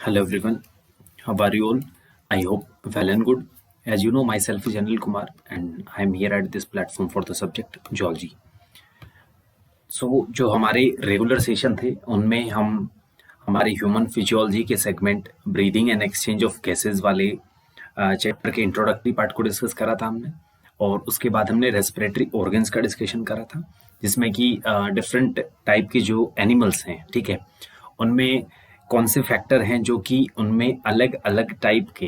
Hello everyone, how are you all? I hope well and good. As you know, myself is Anil Kumar and I am here at this platform for the subject Geology. So जो हमारे regular session थे उनमें हम हमारे human physiology के segment breathing and exchange of gases वाले chapter के introductory part को डिस्कस करा था हमने, और उसके बाद हमने रेस्पिरेटरी ऑर्गन्स का डिस्कशन करा था, जिसमें कि डिफरेंट टाइप के जो एनिमल्स हैं, ठीक है, उनमें कौन से फैक्टर हैं जो कि उनमें अलग अलग टाइप के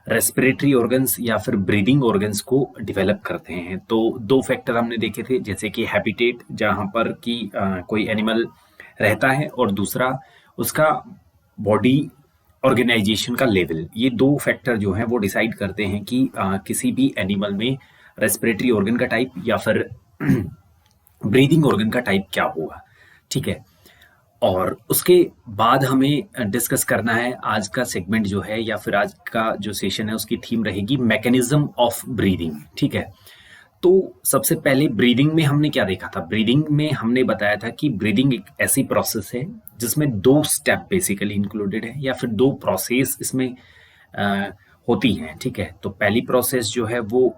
रेस्पिरेटरी ऑर्गन्स या फिर ब्रीदिंग ऑर्गन्स को डेवलप करते हैं। तो दो फैक्टर हमने देखे थे, जैसे कि हैबिटेट, जहाँ पर कि कोई एनिमल रहता है, और दूसरा उसका बॉडी ऑर्गेनाइजेशन का लेवल। ये दो फैक्टर जो हैं वो डिसाइड करते हैं कि किसी भी एनिमल में रेस्पिरेटरी ऑर्गन का टाइप या फिर ब्रीदिंग ऑर्गन का टाइप क्या होगा, ठीक है। और उसके बाद हमें डिस्कस करना है आज का सेगमेंट जो है, या फिर आज का जो सेशन है उसकी थीम रहेगी मैकेनिज्म ऑफ ब्रीदिंग, ठीक है। तो सबसे पहले ब्रीदिंग में हमने क्या देखा था? ब्रीदिंग में हमने बताया था कि ब्रीदिंग एक ऐसी प्रोसेस है जिसमें दो स्टेप बेसिकली इंक्लूडेड है, या फिर दो प्रोसेस इसमें होती हैं, ठीक है। तो पहली प्रोसेस जो है वो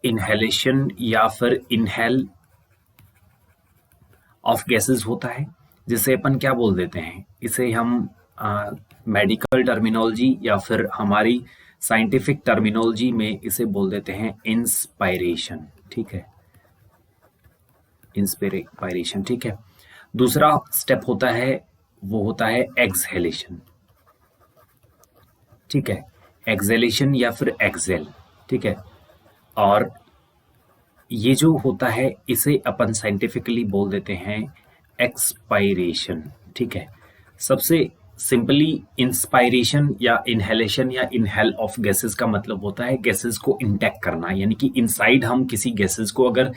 इनहेलेशन या फिर इनहेल ऑफ गैसेस होता है, जिसे अपन क्या बोल देते हैं, इसे हम मेडिकल टर्मिनोलॉजी या फिर हमारी साइंटिफिक टर्मिनोलॉजी में इसे बोल देते हैं इंस्पायरेशन, ठीक है, इंस्पायरेशन, ठीक है। दूसरा स्टेप होता है वो होता है एक्सहेलेशन, ठीक है, एक्सहेलेशन या फिर एक्सेल, ठीक है। और ये जो होता है इसे अपन साइंटिफिकली बोल देते हैं एक्सपायरेशन, ठीक है। सबसे सिंपली इंस्पायरेशन या इनहेलेशन या इनहेल ऑफ गैसेस का मतलब होता है गैसेस को इंटैक्ट करना, यानी कि इनसाइड हम किसी गैसेस को अगर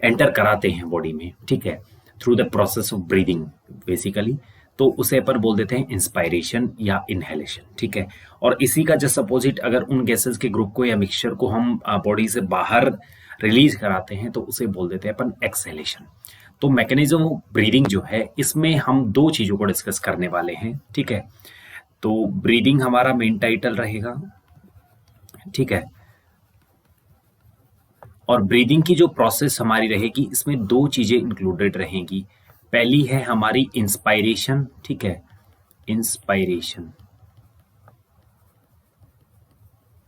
एंटर कराते हैं बॉडी में, ठीक है, through the process of breathing basically, तो उसे अपन बोल देते हैं इंस्पायरेशन या इनहेलेशन, ठीक है। और इसी का जस्ट अपोजिट अगर उन गैसेस के ग्रुप को या मिक्सचर को हम बॉडी से बाहर रिलीज कराते हैं तो उसे बोल देते हैं अपन एक्सहेलेशन। तो मैकेनिज्म ऑफ ब्रीदिंग जो है इसमें हम दो चीजों को डिस्कस करने वाले हैं, ठीक है। तो ब्रीदिंग हमारा मेन टाइटल रहेगा, ठीक है। और ब्रीदिंग की जो प्रोसेस हमारी रहेगी इसमें दो चीजें इंक्लूडेड रहेंगी। पहली है हमारी इंस्पायरेशन, ठीक है, इंस्पायरेशन।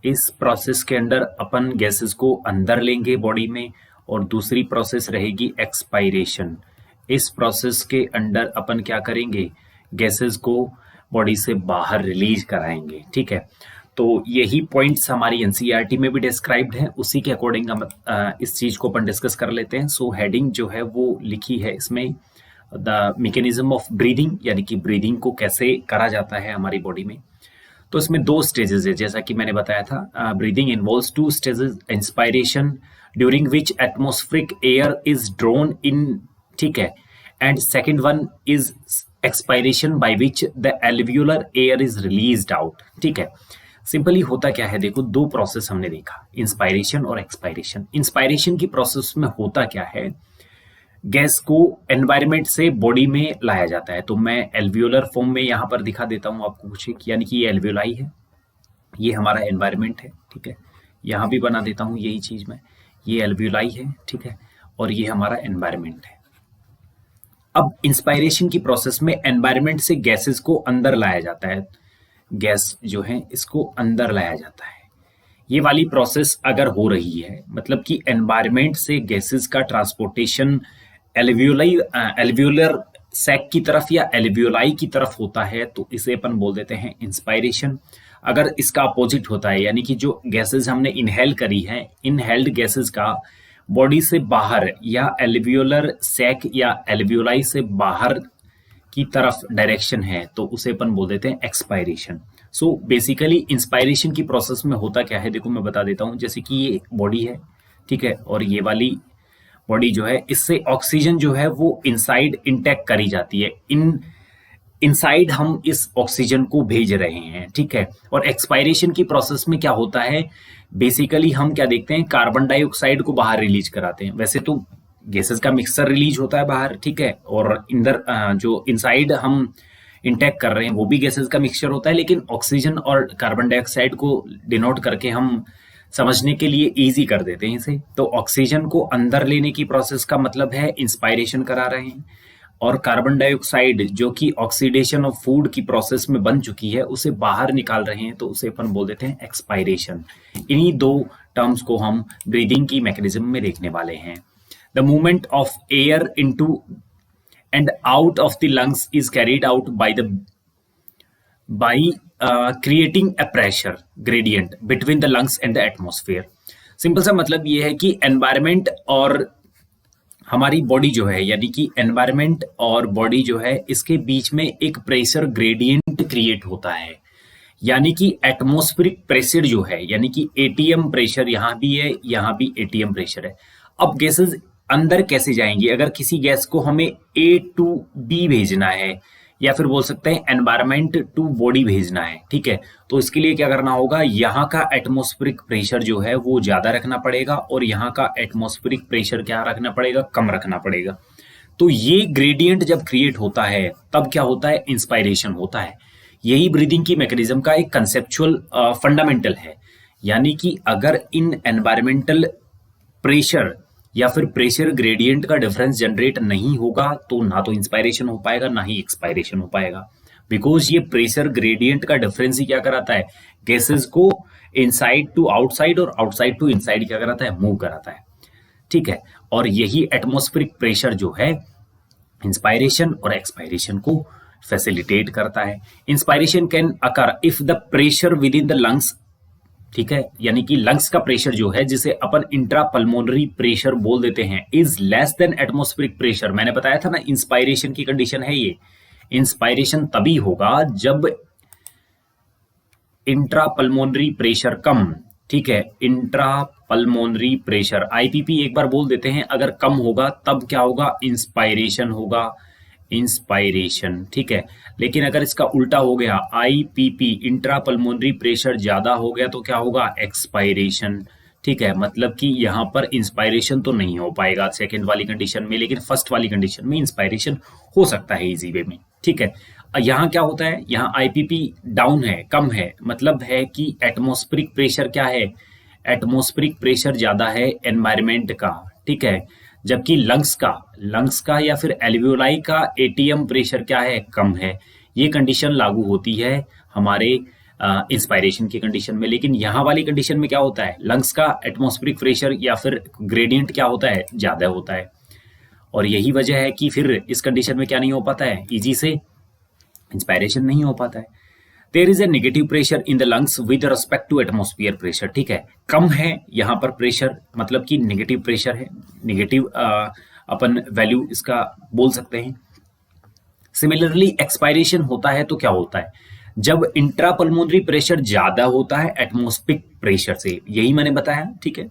इस प्रोसेस के अंदर अपन गैसेस को अंदर लेंगे बॉडी में, और दूसरी प्रोसेस रहेगी एक्सपायरेशन। इस प्रोसेस के अंदर अपन क्या करेंगे, गैसेस को बॉडी से बाहर रिलीज कराएंगे, ठीक है। तो यही पॉइंट्स हमारी एनसीईआरटी में भी डिस्क्राइब्ड हैं, उसी के अकॉर्डिंग इस चीज को अपन डिस्कस कर लेते हैं। सो हेडिंग जो है वो लिखी है इसमें द मैकेनिज्म ऑफ ब्रीदिंग, यानी कि ब्रीदिंग को कैसे करा जाता है हमारी बॉडी में। तो इसमें दो स्टेजेस है, जैसा कि मैंने बताया था। Breathing involves two stages, inspiration during which atmospheric air is drawn in, ठीक है, and second one is expiration by which the alveolar air is released out, ठीक है। सिंपली होता क्या है, देखो दो प्रोसेस हमने देखा, इंस्पायरेशन और एक्सपायरेशन। इंस्पायरेशन की प्रोसेस में होता क्या है, गैस को एनवायरनमेंट से बॉडी में लाया जाता है। तो मैं एल्वियोलर फॉर्म में यहाँ पर दिखा देता हूँ आपको कुछ, यानी कि ये एल्वियोलाई है, ये हमारा एनवायरनमेंट है, ठीक है। यहाँ भी बना देता हूँ यही चीज में, ये एल्वियोलाई है, ठीक है, और ये हमारा एनवायरनमेंट है। अब इंस्पायरेशन की प्रोसेस में एनवायरनमेंट से गैसेस को अंदर लाया जाता है, गैस जो है इसको अंदर लाया जाता है। ये वाली प्रोसेस अगर हो रही है, मतलब कि एनवायरनमेंट से गैसेस का ट्रांसपोर्टेशन एल्वियोलर सैक की तरफ या एल्वियोलाई की तरफ होता है, तो इसे अपन बोल देते हैं इंस्पायरेशन। अगर इसका अपोजिट होता है, यानी कि जो गैसेस हमने इनहेल करी है, इनहेल्ड गैसेस का बॉडी से बाहर या एल्वियोलर सैक या एल्वियोलाई से बाहर की तरफ डायरेक्शन है, तो उसे अपन बोल देते हैं एक्सपायरेशन। सो बेसिकली इंस्पायरेशन की प्रोसेस में होता क्या है, देखो मैं बता देता हूँ। जैसे कि ये बॉडी है, ठीक है, और ये वाली बॉडी जो है, इससे ऑक्सीजन जो है वो इनसाइड इंटैक्ट करी जाती है, इनसाइड हम इस ऑक्सीजन को भेज रहे हैं, ठीक है। और एक्सपायरेशन की प्रोसेस में क्या होता है, बेसिकली हम क्या देखते हैं, कार्बन डाइऑक्साइड को बाहर रिलीज कराते हैं। वैसे तो गैसेस का मिक्सचर रिलीज होता है बाहर, ठीक है, और अंदर जो इनसाइड हम इंटेक कर रहे हैं वो भी गैसेस का मिक्सचर होता है, लेकिन ऑक्सीजन और कार्बन डाइऑक्साइड को डिनोट करके हम समझने के लिए इजी कर देते हैं इसे। तो ऑक्सीजन को अंदर लेने की प्रोसेस का मतलब है इंस्पायरेशन करा रहे हैं, और कार्बन डाइऑक्साइड जो कि ऑक्सीडेशन ऑफ फूड की प्रोसेस में बन चुकी है उसे बाहर निकाल रहे हैं, तो उसे अपन बोल देते हैं एक्सपायरेशन। इन्हीं दो टर्म्स को हम ब्रीदिंग की मैकेनिज्म में देखने वाले हैं। The movement of air into and out of the lungs is carried out by creating a pressure gradient between the lungs and the atmosphere। Simple सा मतलब ये है कि एनवायरमेंट और हमारी बॉडी जो है, यानी कि एनवायरमेंट और बॉडी जो है, इसके बीच में एक प्रेशर ग्रेडियंट क्रिएट होता है, यानी कि एटमॉस्फेरिक प्रेशर जो है, यानी कि एटीएम प्रेशर यहाँ भी है, यहाँ भी एटीएम प्रेशर है। अब गैसेस अंदर कैसे जाएंगी? अगर किसी गैस को हमें ए टू बी भेजना है, या फिर बोल सकते हैं एनवायरमेंट टू बॉडी भेजना है, ठीक है, तो इसके लिए क्या करना होगा, यहाँ का एटमॉस्फेरिक प्रेशर जो है वो ज्यादा रखना पड़ेगा, और यहाँ का एटमॉस्फेरिक प्रेशर क्या रखना पड़ेगा, कम रखना पड़ेगा। तो ये ग्रेडियंट जब क्रिएट होता है तब क्या होता है, इंस्पायरेशन होता है। यही ब्रीदिंग की मैकेनिज्म का एक कंसेप्चुअल फंडामेंटल है, यानी कि अगर इन एनवायरमेंटल प्रेशर या फिर प्रेशर ग्रेडियंट का डिफरेंस जनरेट नहीं होगा तो ना तो इंस्पायरेशन हो पाएगा ना ही एक्सपायरेशन हो पाएगा, बिकॉज ये प्रेशर ग्रेडियंट का डिफरेंस ही क्या कराता है, गैसेस को इनसाइड टू आउटसाइड और आउटसाइड टू इनसाइड क्या कराता है, मूव कराता है, ठीक है। और यही एटमॉस्फेरिक प्रेशर जो है इंस्पायरेशन और एक्सपायरेशन को फैसिलिटेट करता है। Inspiration can occur if the pressure with in the lungs, ठीक है, यानी कि लंग्स का प्रेशर जो है, जिसे अपन इंट्रा पल्मोनरी प्रेशर बोल देते हैं, is less than atmospheric pressure. मैंने बताया था ना, इंस्पायरेशन की कंडीशन है ये। इंस्पायरेशन तभी होगा जब इंट्रा पल्मोनरी प्रेशर कम, ठीक है, इंट्रा पल्मोनरी प्रेशर आईपीपी एक बार बोल देते हैं, अगर कम होगा तब क्या होगा, इंस्पायरेशन होगा, इंस्पायरेशन, ठीक है। लेकिन अगर इसका उल्टा हो गया, आईपीपी इंट्रा पल्मोनरी प्रेशर ज्यादा हो गया तो क्या होगा, एक्सपायरेशन, ठीक है। मतलब कि यहाँ पर इंस्पायरेशन तो नहीं हो पाएगा सेकेंड वाली कंडीशन में, लेकिन फर्स्ट वाली कंडीशन में इंस्पायरेशन हो सकता है इजी वे में, ठीक है। यहाँ क्या होता है, यहाँ आईपीपी डाउन है, कम है, मतलब है कि एटमॉस्फेरिक प्रेशर क्या है, एटमॉस्फेरिक प्रेशर ज्यादा है एनवायरमेंट का, ठीक है, जबकि लंग्स का या फिर एल्वियोलाई का एटीएम प्रेशर क्या है, कम है। ये कंडीशन लागू होती है हमारे इंस्पायरेशन की कंडीशन में। लेकिन यहाँ वाली कंडीशन में क्या होता है, लंग्स का एटमॉस्फेरिक प्रेशर या फिर ग्रेडियंट क्या होता है, ज्यादा होता है, और यही वजह है कि फिर इस कंडीशन में क्या नहीं हो पाता है, इजी से इंस्पायरेशन नहीं हो पाता है। There is a negative pressure in the lungs with respect to atmosphere pressure, ठीक है, कम है यहाँ पर प्रेशर, मतलब कि नेगेटिव प्रेशर है, नेगेटिव अपन वैल्यू इसका बोल सकते हैं। सिमिलरली एक्सपायरेशन होता है तो क्या होता है, जब इंट्रापल्मोनरी प्रेशर ज्यादा होता है एटमॉस्फेरिक प्रेशर से, यही मैंने बताया, ठीक है।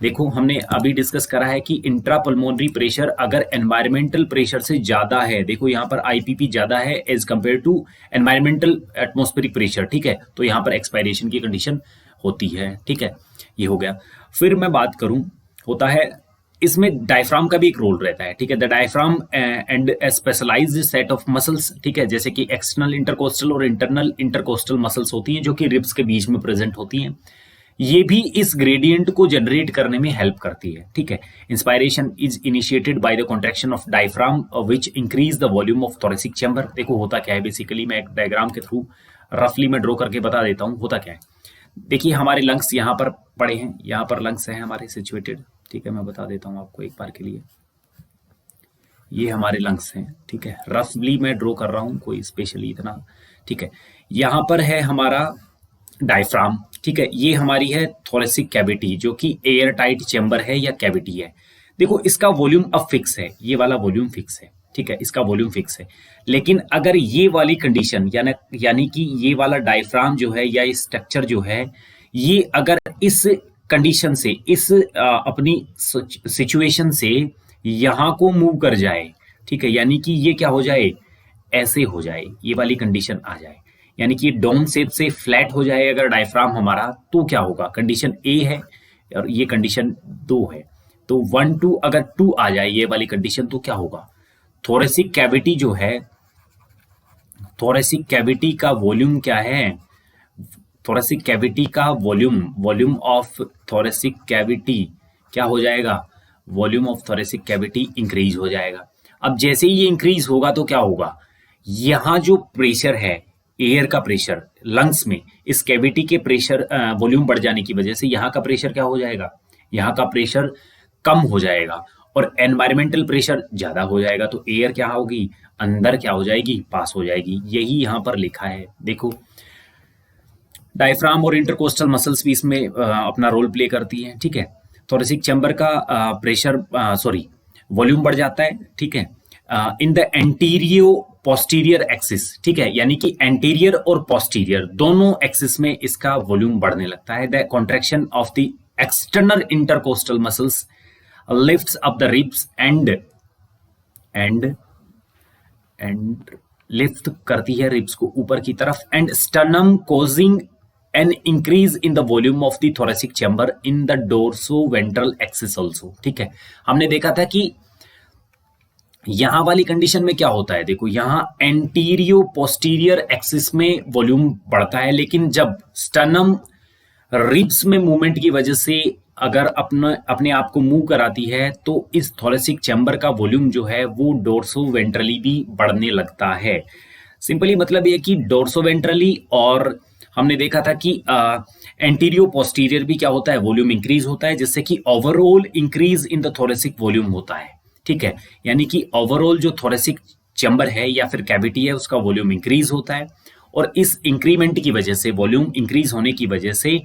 देखो हमने अभी डिस्कस करा है कि इंट्रापल्मोनरी प्रेशर अगर एनवायरमेंटल प्रेशर से ज्यादा है, देखो यहाँ पर आईपीपी ज्यादा है as compare to environmental atmospheric pressure, ठीक है, तो यहाँ पर एक्सपायरेशन की कंडीशन होती है, ठीक है, ये हो गया। फिर मैं बात करूं, होता है इसमें डायफ्राम का भी एक रोल रहता है, ठीक है, the diaphragm and specialised set of muscles, ठीक है, जैसे कि एक्सटर्नल इंटरकोस्टल और इंटरनल इंटरकोस्टल मसल्स होती हैं जो कि रिब्स के बीच में प्रेजेंट होती हैं, ये भी इस ग्रेडियंट को जनरेट करने में हेल्प करती है, ठीक है। Inspiration is initiated by the contraction of diaphragm which increase the volume of thoracic chamber. देखो होता क्या है, बेसिकली मैं एक डायग्राम के थ्रू रफली में ड्रॉ करके बता देता हूँ होता क्या है। देखिए हमारे लंग्स यहाँ पर पड़े हैं, यहाँ पर लंग्स हैं हमारे सिचुएटेड, ठीक है, मैं बता देता हूँ आपको एक बार के लिए, ये हमारे लंग्स हैं, ठीक है, रफली मैं ड्रॉ कर रहा हूँ, कोई स्पेशली इतना, ठीक है। यहाँ पर है हमारा डायफ्राम, ठीक है, ये हमारी है थोरेसिक कैविटी जो कि एयर टाइट चैम्बर है या कैविटी है। देखो इसका वॉल्यूम अब फिक्स है, ये वाला वॉल्यूम फिक्स है, ठीक है, इसका वॉल्यूम फिक्स है। लेकिन अगर ये वाली कंडीशन यानी कि ये वाला डायफ्राम जो है या ये स्ट्रक्चर जो है, ये अगर इस कंडीशन से, इस अपनी सिचुएशन से यहाँ को मूव कर जाए, ठीक है, यानी कि ये क्या हो जाए, ऐसे हो जाए, ये वाली कंडीशन आ जाए, यानी कि डोम शेप से फ्लैट हो जाए अगर डायफ्राम हमारा, तो क्या होगा, कंडीशन ए है और ये कंडीशन 2 है। तो 1 2 अगर 2 आ जाए ये वाली कंडीशन तो क्या होगा, थोरेसिक कैविटी जो है, थोरेसिक कैविटी का वॉल्यूम क्या है, थोरेसिक कैविटी का volume, volume of thoracic cavity क्या हो जाएगा, volume of thoracic cavity increase हो जाएगा। अब जैसे ही ये इंक्रीज होगा तो क्या होगा, यहाँ जो प्रेशर है, एयर का प्रेशर लंग्स में, इस कैविटी के प्रेशर वॉल्यूम बढ़ जाने की वजह से यहाँ का प्रेशर क्या हो जाएगा, यहाँ का प्रेशर कम हो जाएगा और एनवायरमेंटल प्रेशर ज्यादा हो जाएगा, तो एयर क्या होगी, अंदर क्या हो जाएगी, पास हो जाएगी। यही यहाँ पर लिखा है, देखो डायफ्राम और इंटरकोस्टल मसल्स भी इसमें अपना रोल प्ले करती हैं, ठीक है। थोरेसिक चैम्बर का प्रेशर सॉरी वॉल्यूम बढ़ जाता है, ठीक है, इन द एंटीरियो पोस्टीरियर एक्सिस, ठीक है, यानी कि एंटीरियर और पोस्टीरियर दोनों एक्सिस में इसका वॉल्यूम बढ़ने लगता है। The contraction of the external intercostal muscles lifts up the ribs and lift करती है रिब्स को ऊपर की तरफ, and sternum causing an increase in the volume of the thoracic chamber in the dorsoventral axis also, ठीक है। हमने देखा था कि यहां वाली कंडीशन में क्या होता है, देखो यहां एंटीरियो पोस्टीरियर एक्सिस में वॉल्यूम बढ़ता है, लेकिन जब स्टर्नम रिब्स में मूवमेंट की वजह से अगर अपने आप को मूव कराती है तो इस थोरेसिक चैम्बर का वॉल्यूम जो है वो डोर्सोवेंट्रली भी बढ़ने लगता है। सिंपली मतलब ये कि डोर्सोवेंट्रली, और हमने देखा था कि एंटीरियो पोस्टीरियर भी क्या होता है, वॉल्यूम इंक्रीज होता है, जिससे कि overall increase in the thoracic volume होता है, ठीक है। यानी कि ओवरऑल जो थोरेसिक चैम्बर है या फिर कैविटी है उसका वॉल्यूम इंक्रीज होता है, और इस इंक्रीमेंट की वजह से, वॉल्यूम इंक्रीज होने की वजह से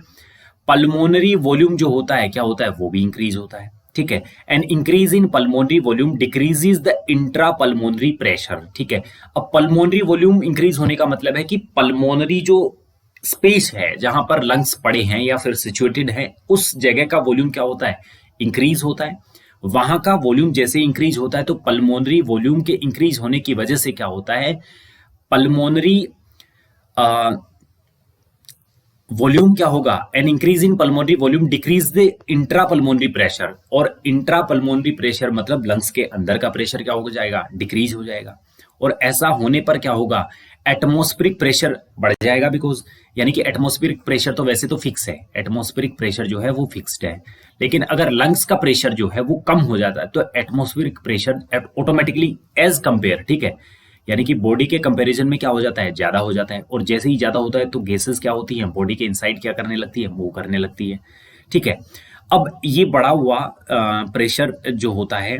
पल्मोनरी वॉल्यूम जो होता है क्या होता है, वो भी इंक्रीज होता है, ठीक है। N increase in pulmonary volume decreases the intra pulmonary pressure, ठीक है। अब पल्मोनरी वॉल्यूम इंक्रीज होने का मतलब है कि पल्मोनरी जो स्पेस है जहां पर लंग्स पड़े हैं या फिर सिचुएटेड है, उस जगह का वॉल्यूम क्या होता है, इंक्रीज होता है। वहां का वॉल्यूम जैसे इंक्रीज होता है तो पल्मोनरी वॉल्यूम के इंक्रीज होने की वजह से क्या होता है, पल्मोनरी वॉल्यूम क्या होगा, N increase in pulmonary volume decrease the intra pulmonary pressure, और इंट्रा पल्मोनरी प्रेशर मतलब लंग्स के अंदर का प्रेशर क्या हो जाएगा, डिक्रीज हो जाएगा। और ऐसा होने पर क्या होगा, एटमॉस्फेरिक प्रेशर बढ़ जाएगा, बिकॉज यानी कि एटमॉस्फेरिक प्रेशर तो वैसे तो फिक्स है, एटमॉस्फेरिक प्रेशर जो है वो फिक्स्ड है, लेकिन अगर लंग्स का प्रेशर जो है वो कम हो जाता है तो atmospheric pressure automatically as compare, ठीक है, यानी कि बॉडी के कंपैरिजन में क्या हो जाता है, ज्यादा हो जाता है। और जैसे ही ज्यादा होता है तो गैसेस क्या होती हैं, बॉडी के इनसाइड क्या करने लगती है, मूव करने लगती है, ठीक है। अब ये बढ़ा हुआ प्रेशर जो होता है,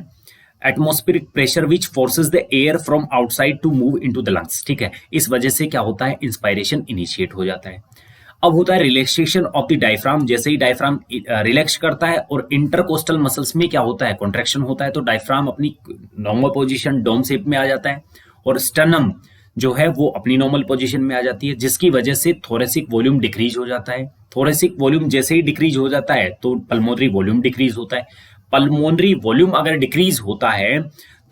atmospheric pressure which forces the air from outside to move into the lungs, ठीक है। इस वजह से क्या होता है, इंस्पायरेशन इनिशिएट हो जाता है। अब होता है रिलैक्सेशन ऑफ द डायफ्राम, जैसे ही डायफ्राम रिलैक्स करता है और इंटरकोस्टल मसल्स में क्या होता है, कॉन्ट्रैक्शन होता है, तो डायफ्राम अपनी नॉर्मल पोजीशन डोम शेप में आ जाता है और स्टर्नम जो है वो अपनी नॉर्मल पोजीशन में आ जाती है, जिसकी वजह से थोरेसिक वॉल्यूम डिक्रीज हो जाता है। थोरेसिक वॉल्यूम जैसे ही डिक्रीज हो जाता है तो पल्मोनरी वॉल्यूम डिक्रीज होता है। पल्मोनरी वॉल्यूम अगर डिक्रीज होता है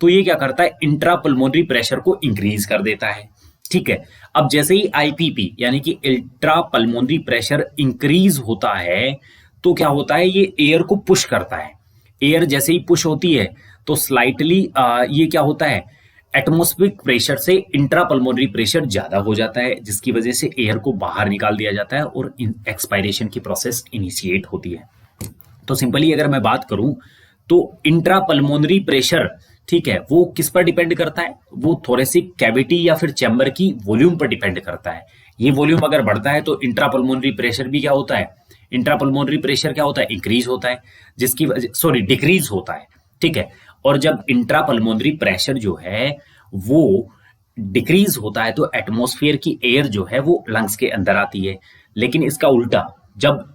तो ये क्या करता है, इंट्रा पल्मोनरी प्रेशर को इंक्रीज कर देता है, ठीक है। अब जैसे ही आईपीपी यानी कि इंट्रा पल्मोनरी प्रेशर इंक्रीज होता है तो क्या होता है, ये एयर को पुश करता है। एयर जैसे ही पुश होती है तो स्लाइटली ये क्या होता है, एटमॉस्फेरिक प्रेशर से इंट्रा पल्मोनरी प्रेशर ज्यादा हो जाता है, जिसकी वजह से एयर को बाहर निकाल दिया जाता है और एक्सपायरेशन की प्रोसेस इनिशिएट होती है। तो सिंपली अगर मैं बात करूं तो इंट्रा पल्मोनरी प्रेशर, ठीक है, वो किस पर डिपेंड करता है, वो थोरेसिक कैविटी या फिर चैम्बर की वॉल्यूम पर डिपेंड करता है। ये वॉल्यूम अगर बढ़ता है तो इंट्रा पल्मोनरी प्रेशर भी क्या होता है, इंट्रा पल्मोनरी प्रेशर क्या होता है, इंक्रीज होता है, जिसकी वजह सॉरी डिक्रीज होता है, ठीक है। और जब इंट्रा पल्मोनरी प्रेशर जो है वो डिक्रीज होता है तो एटमॉस्फेयर की एयर जो है वो लंग्स के अंदर आती है। लेकिन इसका उल्टा, जब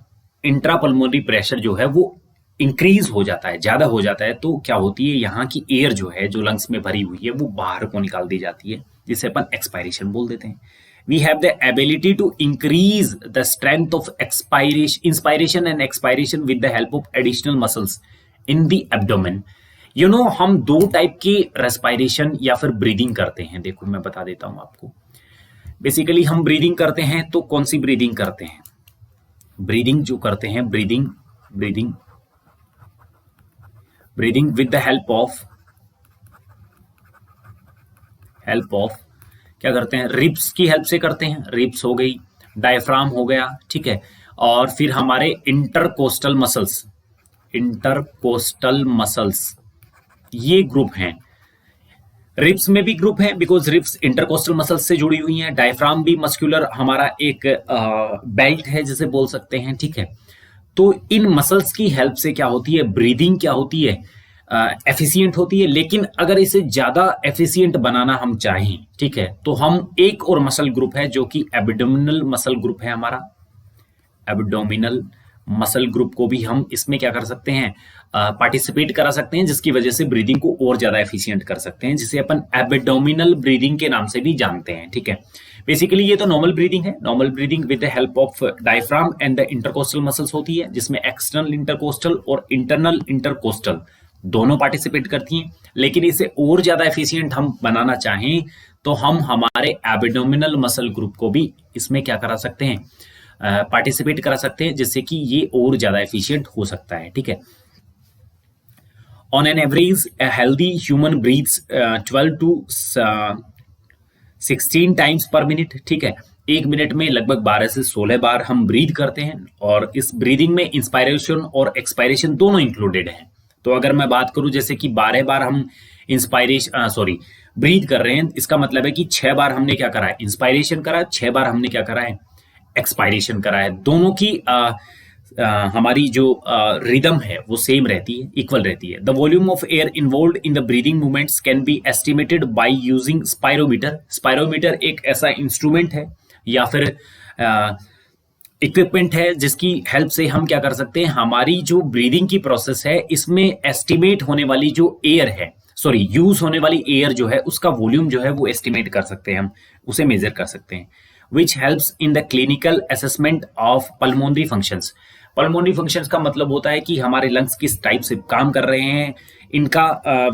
इंट्रा पल्मोनरी प्रेशर जो है वो इंक्रीज हो जाता है, ज्यादा हो जाता है, तो क्या होती है, यहाँ की एयर जो है जो लंग्स में भरी हुई है वो बाहर को निकाल दी जाती है, जिसे अपन एक्सपायरेशन बोल देते हैं। We have the ability to increase the strength of inspiration and expiration with the help of additional muscles in the abdomen. You know, हम दो टाइप की रेस्पायरेशन या फिर ब्रीदिंग करते हैं। देखो मैं बता देता हूं आपको। बेसिकली हम ब्रीदिंग करते हैं तो कौन सी ब्रीदिंग करते हैं, ब्रीदिंग जो करते हैं, breathing breathing with the help of क्या करते हैं, रिब्स की हेल्प से करते हैं, रिब्स हो गई, डायफ्राम हो गया, ठीक है, और फिर हमारे इंटरकोस्टल मसल्स ये ग्रुप हैं। रिब्स में भी ग्रुप है बिकॉज रिब्स इंटरकोस्टल मसल्स से जुड़ी हुई हैं। डायफ्राम भी मस्कुलर हमारा एक बेल्ट है जिसे बोल सकते हैं, ठीक है। तो इन मसल्स की हेल्प से क्या होती है, ब्रीदिंग क्या होती है, एफिशिएंट होती है। लेकिन अगर इसे ज्यादा एफिशिएंट बनाना हम चाहें, ठीक है, तो हम एक और मसल ग्रुप है जो कि एब्डोमिनल मसल ग्रुप है हमारा। एब्डोमिनल मसल ग्रुप को भी हम इसमें क्या कर सकते हैं, पार्टिसिपेट करा सकते हैं, जिसकी वजह से ब्रीदिंग को और ज्यादा एफिशिएंट कर सकते हैं, जिसे अपन एब्डोमिनल ब्रीदिंग के नाम से भी जानते हैं, ठीक है। बेसिकली ये तो नॉर्मल ब्रीदिंग है। Normal breathing with the help of diaphragm and the intercostal muscles होती है, जिसमें एक्सटर्नल इंटरकोस्टल और इंटरनल इंटरकोस्टल दोनों पार्टिसिपेट करती हैं। लेकिन इसे और ज्यादा एफिशिएंट हम बनाना चाहें तो हम हमारे एब्डोमिनल मसल ग्रुप को भी इसमें क्या करा सकते हैं, पार्टिसिपेट करा सकते हैं, जिससे कि ये और ज्यादा एफिशिएंट हो सकता है, ठीक है। On an average a healthy human breathes 12 to 16 times पर मिनट, ठीक है। एक मिनट में लगभग 12 से 16 बार हम ब्रीद करते हैं, और इस ब्रीदिंग में इंस्पायरेशन और एक्सपायरेशन दोनों इंक्लूडेड हैं। तो अगर मैं बात करूं जैसे कि 12 बार हम ब्रीद कर रहे हैं, इसका मतलब है कि 6 बार हमने क्या करा है, इंस्पायरेशन करा है, 6 बार हमने क्या करा है, एक्सपायरेशन करा है। दोनों की हमारी जो रिदम है वो सेम रहती है, इक्वल रहती है। The volume of air involve in the breathing movements can be estimated by using spirometer. Spirometer एक ऐसा इंस्ट्रूमेंट है या फिर इक्विपमेंट है जिसकी हेल्प से हम क्या कर सकते हैं, हमारी जो ब्रीदिंग की प्रोसेस है इसमें एस्टिमेट होने वाली जो एयर है, यूज होने वाली एयर जो है उसका वॉल्यूम जो है वो एस्टिमेट कर सकते हैं, हम उसे मेजर कर सकते हैं। Which helps in the clinical assessment of pulmonary functions. Pulmonary functions का मतलब होता है कि हमारे लंग्स किस टाइप से काम कर रहे हैं, इनका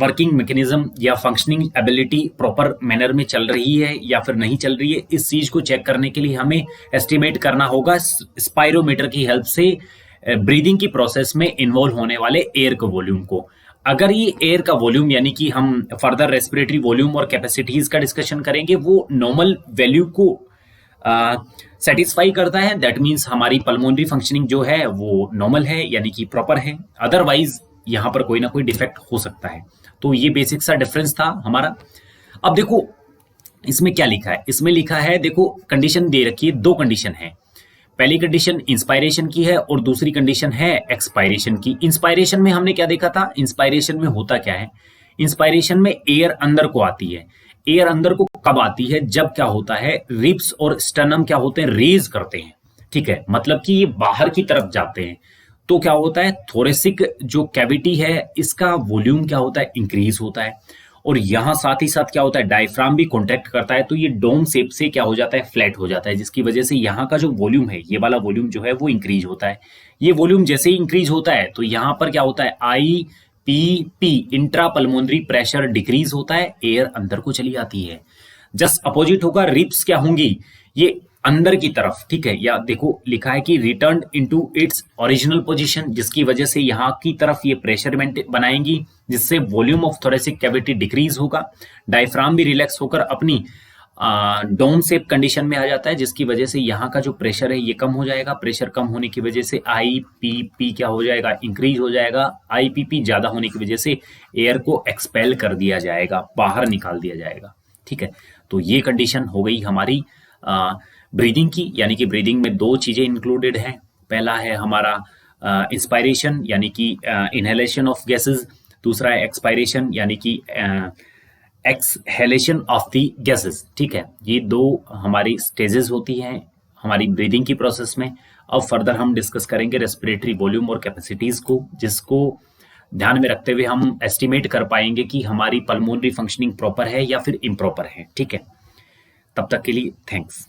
वर्किंग मैकेनिज्म या फंक्शनिंग एबिलिटी प्रॉपर मैनर में चल रही है या फिर नहीं चल रही है। इस चीज को चेक करने के लिए हमें एस्टिमेट करना होगा स्पायरोमीटर की हेल्प से ब्रीदिंग की प्रोसेस में इन्वॉल्व होने वाले एयर के वॉल्यूम को। अगर ये एयर का वॉल्यूम यानी कि हम फर्दर रेस्पिरेटरी वॉल्यूम और कैपेसिटीज का डिस्कशन करेंगे, वो नॉर्मल वैल्यू को सेटिस्फाई करता है, दैट मीन्स हमारी पल्मोनरी फंक्शनिंग जो है वो नॉर्मल है यानी कि प्रॉपर है। अदरवाइज यहां पर कोई ना कोई डिफेक्ट हो सकता है। तो ये बेसिक सा डिफरेंस था हमारा। अब देखो इसमें क्या लिखा है, इसमें लिखा है, देखो कंडीशन दे रखी है, दो कंडीशन है। पहली कंडीशन इंस्पायरेशन की है और दूसरी कंडीशन है एक्सपायरेशन की। इंस्पायरेशन में हमने क्या देखा था, इंस्पायरेशन में होता क्या है, इंस्पायरेशन में एयर अंदर को आती है। एयर अंदर को कब आती है, जब क्या होता है, रिब्स और स्टर्नम क्या होते हैं, रेज करते हैं, ठीक है, मतलब कि ये बाहर की तरफ जाते हैं। तो क्या होता है, थोरेसिक जो कैविटी है इसका वॉल्यूम क्या होता है, इंक्रीज होता है। और यहां साथ ही साथ क्या होता है, डायफ्राम भी कॉन्ट्रैक्ट करता है, तो ये डोम शेप से क्या हो जाता है, फ्लैट हो जाता है, जिसकी वजह से यहाँ का जो वॉल्यूम है, ये वाला वॉल्यूम जो है वो इंक्रीज होता है। ये वॉल्यूम जैसे ही इंक्रीज होता है तो यहाँ पर क्या होता है, IPP intra pulmonary pressure decrease होता है, एयर अंदर को चली आती है। जस्ट अपोजिट होगा, रिब्स क्या होंगी, ये अंदर की तरफ, ठीक है, या देखो लिखा है कि return into its original position, जिसकी वजह से यहाँ की तरफ ये प्रेशर बनाएंगी, जिससे volume of thoracic cavity decrease होगा। डायफ्राम भी रिलैक्स होकर अपनी डोम शेप कंडीशन में आ जाता है, जिसकी वजह से यहाँ का जो प्रेशर है ये कम हो जाएगा। प्रेशर कम होने की वजह से IPP क्या हो जाएगा, इंक्रीज हो जाएगा। IPP ज्यादा होने की वजह से एयर को एक्सपेल कर दिया जाएगा, बाहर निकाल दिया जाएगा, ठीक है। तो ये कंडीशन हो गई हमारी ब्रीदिंग की, यानी कि ब्रीदिंग में दो चीजें इंक्लूडेड हैं। पहला है हमारा इंस्पायरेशन यानी कि इनहेलेशन ऑफ गैसेस, दूसरा है एक्सपायरेशन यानी कि एक्सहेलेशन ऑफ द गैसेस, ठीक है। ये दो हमारी स्टेजेस होती हैं हमारी ब्रीदिंग की प्रोसेस में। अब फर्दर हम डिस्कस करेंगे रेस्पिरेटरी वॉल्यूम और कैपेसिटीज को, जिसको ध्यान में रखते हुए हम एस्टिमेट कर पाएंगे कि हमारी पल्मोनरी फंक्शनिंग प्रॉपर है या फिर इम्प्रॉपर है, ठीक है। तब तक के लिए थैंक्स।